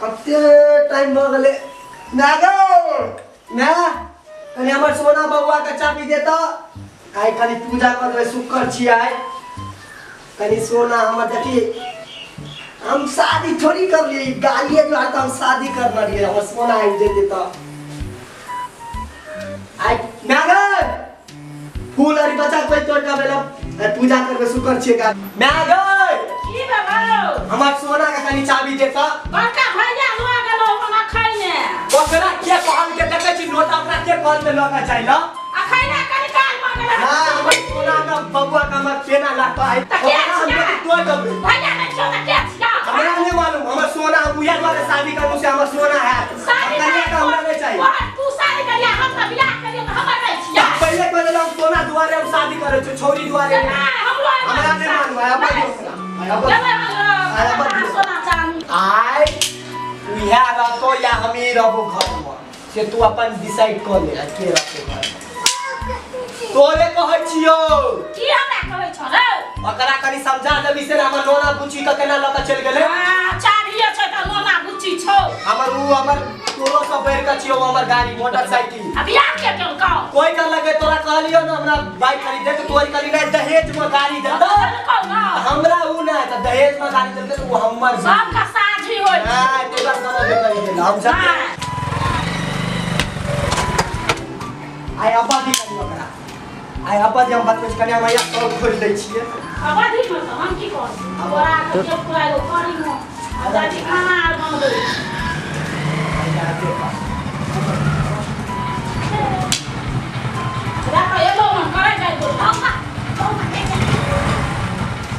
कते टाइम भ गेले ना गो ना कनी हमर सोना बउआ के चाबी दे त आइ खाली पूजा करबे शुक्र छी आइ कनी सोना हमर देखी हम शादी थोड़ी कर लिए गालिए जो आता हम शादी करना लिए हमर सोना आई देते त आइ ना गो फूल अरी बचा कोई तोड़ का बेला पूजा करबे शुक्र छी का ना गो की बाबा हमर सोना का कनी चाबी दे त बड़का भैया हुआ गेलो खाना खाइने ओकरा के कहल के देखे छी नोट अपना के कहल में लगा चाहिए आ खाइना कनी काल भ गेल हां हमर सोना का बबुआ का हमर पेना लाता है भैया ने सोना के छिया हमरा नहीं मालूम हमर सोना हम बुया द्वारा शादी करू से हमर सोना है शादी का हमरा नहीं चाहिए तू शादी करिया हम त बियाह करियो त हमर नहीं छिया पहले पहले हम सोना दुआरे हम शादी करे छ छोरी दुआरे हमरा नहीं मालूम है सोना चांदी आई वी हैव तो या हमी रहबो घर में से तू अपन डिसाइड कर ले के रखे घर तोरे कहै छियो की हमरा कहै छ रे ओकरा कनी समझा देबी से हमर नोना बुची के केना लक चल गेले चारिये छ त नोना बुची छौ हमर तोरो सब बेर के छियो हमर गाड़ी मोटरसाइकिल अब यार के क्यों कहो कोई कर लगे तोरा कहलियो ना हमरा बाइक खरीदे के तोरी करी ना दहेज में गाड़ी दे दो हमरा उ ना त दहेज में गाड़ी दे तो हमर सब का साझी होय हां तोरा समझ में करी दे हम सब आइ आबादी करी ओकरा आइ आबादी हम बात में कन्या मैया सब खोल दै छियै आबादी में तो हम की कर तोरा के जो पूरा लो करी मो आजादी खाना आर बन दे रात एलो मन करे जाय तो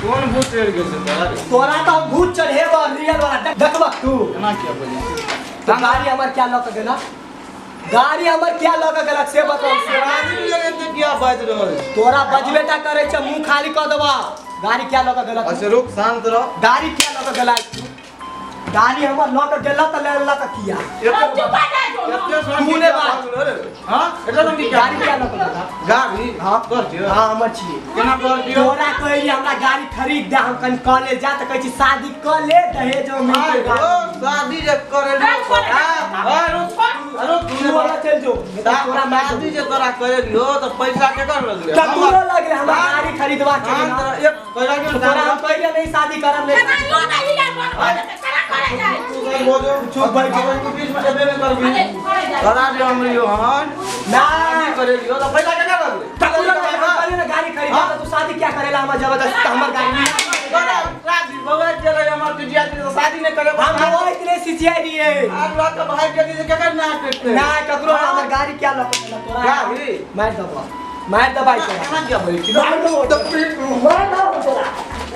कौन भूत चढ़ गेल से तोरा तो भूत चढ़ेबा रियल वाला देखबा तू केना किया बोली तो गाड़ी हमर क्या लक गेला गाड़ी हमर क्या लक गेला से बताओ से गाड़ी लगे तो क्या बात रहल तोरा बजबेटा करे छ मुंह खाली क देबा गाड़ी क्या लक गेला अच्छा रुक शांत रह गाड़ी क्या लक गेला गाड़ी हमर लक गेला त ले लक किया चुप आ जाय तो एते तू ने बात हां एटा तुम गाड़ी क्या लक गेला गाड़ी हां कर दियो हां हमर छी केना कर दियो तोरा कहली हमरा गाड़ी खरीद दे हम कन कॉलेज जा त कहै छी शादी क ले दहेज में मिलते गाड़ी शादी जे करे हां रुक तू वाला चल जो तोरा शादी जे तोरा करे लियो तो पैसा के कर लगले तोरा लग रे हमरा गाड़ी खरीदवा के एक पैसा के तोरा हम पहले नहीं शादी करम ले लो नहीं यार मन करे जाय तू कर बोलो चुप भाई जीवन के बीच में एबे कर भी करे जाय करा दियो हम लियो हन ना करे लियो तो पैसा के कर लगले तोरा पहले ना गाड़ी खरीदा तो तू शादी क्या करेला हम जबरदस्ती हमर गाड़ी तोरा शादी बगैर चले हमर बिटिया के शादी नहीं करे हम वो इतने सिचियाई दिए आज रात का भाई के के कर ना करते ना ककरो हमर गाड़ी क्या लक तोरा गाड़ी मार दबा मार दबाई तोरा केना क्या बोली कि मार दो मार दो तोरा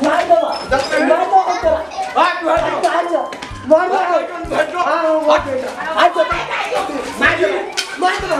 मार दो मार दो तोरा हां तू हट जा मार दो हां वो बेटा आ तो मार दो मार दो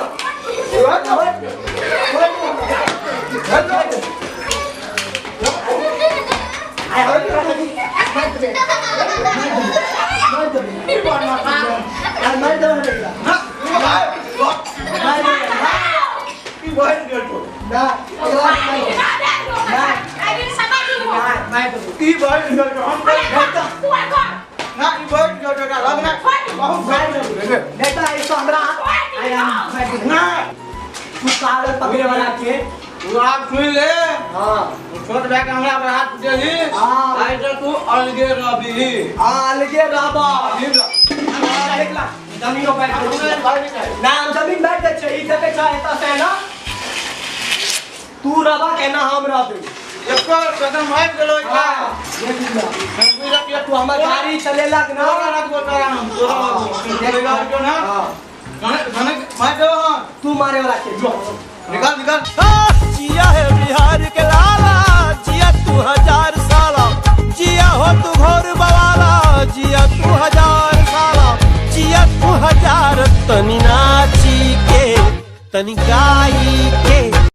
पकड़े वाला के आप सुन ले हां छोट भाई हमरा पर हाथ देही आई तो तू अलगे रहबी अलगे रहबा देखला जमीन पे ना जमीन बैठ के छै ई देखे छै एता से ना तू रहबा के ना हम रहबे एक कदम हट गेलो हां देख लिया तू हमर गाड़ी चलेला के ना रात को करा हम तोरा जो ना खाने मार दो तू मारे वाला के जो निकाल निकाल जिया है बिहार के लाला जिया तू 1000 साला जिया हो तू घोर बवाला जिया तू 1000 साला जिया तू 1000 तनी नाची के तनी गाई के